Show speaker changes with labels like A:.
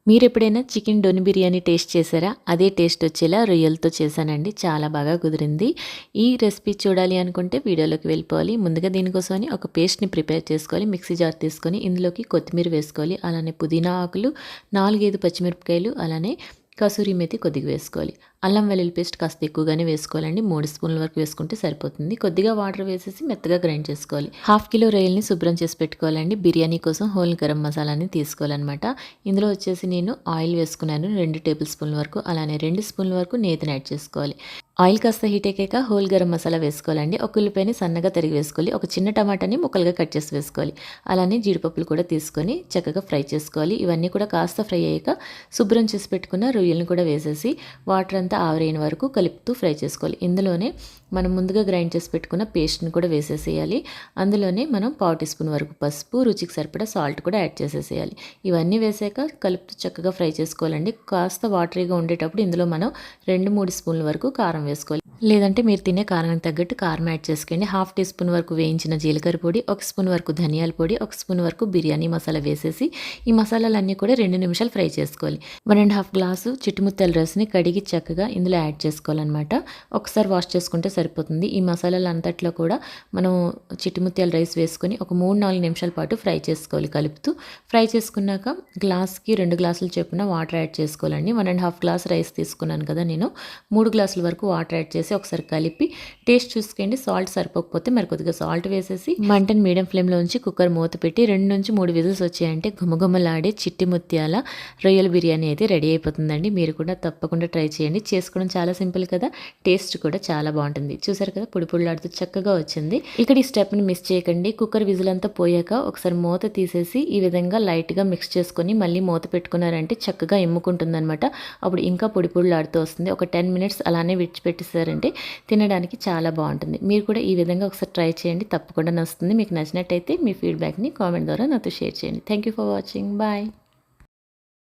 A: మీరెప్పుడైనా chicken డొని biryani taste చేశారా? అదే టేస్ట్ వచ్చేలా రొయ్యలతో చేశానండి. చాలా బాగా కుదిరింది. ఈ రెసిపీ చూడాలి అనుకుంటే వీడియోలోకి వెళ్ళిపోవాలి. ముందుగా దీనికోసమని ఒక పేస్ట్‌ని ప్రిపేర్ చేసుకోవాలి. మిక్సీ జార్ తీసుకొని ఇందులోకి కొత్తిమీర వేసుకోవాలి. అలానే పుదీనా ఆకులు, 4, 5 పచ్చిమిరపకాయలు, అలానే కసూరి మేతి కొద్దిగా వేసుకోవాలి. అల్లం వెల్లుల్లి పేస్ట్ కాస్త ఎక్కువగానే వేసుకోవాలండి. 3 స్పూన్ల వరకు వేసుకుంటే సరిపోతుంది. కొద్దిగా వాటర్ వేసేసి మెత్తగా గ్రైండ్ చేసుకోవాలి. 1/2 కిలో రొయ్యల్ని శుభ్రం చేసి పెట్టుకోవాలండి. బిర్యానీ కోసం హోల్ గరం మసాలాని తీసుకోవాలన్నమాట. ఇందులో వచ్చేసి నేను ఆయిల్ వేసుకున్నాను 2 టేబుల్ స్పూన్ల వరకు. అలానే 2 స్పూన్ల వరకు నేతిని యాడ్ చేసుకోవాలి. ఆయిల్ కాస్త హీట్ ఎక్కాక హోల్ గరం మసాలా వేసుకోవాలండి. ఒక ఉల్లిపాయని సన్నగా తరిగి వేసుకోవాలి. ఒక చిన్న టమాటాని ముక్కలుగా కట్ చేసి వేసుకోవాలి. అలానే జీడిపప్పులు కూడా తీసుకొని చక్కగా ఫ్రై చేసుకోవాలి. ఇవన్నీ కూడా కాస్త ఫ్రై అయ్యాక శుభ్రం చేసి పెట్టుకున్న రొయ్యలను కూడా వేసేసి వాటర్ అంతా ఆవిరైన వరకు కలుపుతూ ఫ్రై చేసుకోవాలి. ఇందులోనే మనం ముందుగా గ్రైండ్ చేసి పెట్టుకున్న పేస్ట్ని కూడా వేసేసేయాలి. అందులోనే మనం 1/4 టీ స్పూన్ వరకు పసుపు, రుచికి సరిపడా సాల్ట్ కూడా యాడ్ చేసేసేయాలి. ఇవన్నీ వేసాక కలుపుతూ చక్కగా ఫ్రై చేసుకోవాలండి. కాస్త వాటరీగా ఉండేటప్పుడు ఇందులో మనం 2-3 స్పూన్ల వరకు కారం వేసుకోవాలి. లేదంటే మీరు తినే కారానికి తగ్గట్టు కారం యాడ్ చేసుకోండి. 1/2 టీ స్పూన్ వరకు వేయించిన జీలకర్ర పొడి, 1 స్పూన్ వరకు ధనియాల పొడి, 1 స్పూన్ వరకు బిర్యానీ మసాలా వేసేసి ఈ మసాలాలన్నీ కూడా 2 నిమిషాలు ఫ్రై చేసుకోవాలి. 1.5 గ్లాసు చిట్టుముత్తల రసని కడిగి చక్కగా ఇందులో యాడ్ చేసుకోవాలన్నమాట. ఒకసారి వాష్ చేసుకుంటే సరిపోతుంది. ఈ మసాలాలు అంతట్లో కూడా మనం చిట్టుముత్యాల రైస్ వేసుకొని ఒక 3-4 నిమిషాల పాటు ఫ్రై చేసుకోవాలి కలుపుతూ. ఫ్రై చేసుకున్నాక గ్లాస్కి 2 గ్లాసులు చొప్పున వాటర్ యాడ్ చేసుకోవాలండి. 1.5 గ్లాస్ రైస్ తీసుకున్నాను కదా నేను, 3 గ్లాసుల వరకు వాటర్ యాడ్ చేసి ఒకసారి కలిపి టేస్ట్ చూసుకోండి. సాల్ట్ సరిపోకపోతే మరి కొద్దిగా సాల్ట్ వేసేసి మంటని మీడియం ఫ్లేమ్లో ఉంచి కుక్కర్ మూత పెట్టి 2-3 విజిల్స్ వచ్చాయంటే గుమగుమలాడే చిట్టి ముత్యాల రొయ్యల బిర్యానీ అయితే రెడీ అయిపోతుందండి. మీరు కూడా తప్పకుండా ట్రై చేయండి. చేసుకోవడం చాలా సింపుల్ కదా, టేస్ట్ కూడా చాలా బాగుంటుంది. చూసారు కదా, పొడి పొడిలాడుతూ చక్కగా వచ్చింది. ఇక్కడ ఈ స్టెప్ని మిస్ చేయకండి. కుక్కర్ విజిల్ అంతా పోయాక ఒకసారి మూత తీసేసి ఈ విధంగా లైట్గా మిక్స్ చేసుకొని మళ్ళీ మూత పెట్టుకున్నారంటే చక్కగా ఎమ్ముకుంటుంది అనమాట. అప్పుడు ఇంకా పొడి పొడిలాడుతూ వస్తుంది. ఒక 10 మినిట్స్ అలానే విడిచిపెట్టేసారంటే తినడానికి చాలా బాగుంటుంది. మీరు కూడా ఈ విధంగా ఒకసారి ట్రై చేయండి, తప్పకుండా నచ్చుతుంది. మీకు నచ్చినట్టయితే మీ ఫీడ్బ్యాక్ని కామెంట్ ద్వారా నాతో షేర్ చేయండి. Thank you for watching. Bye.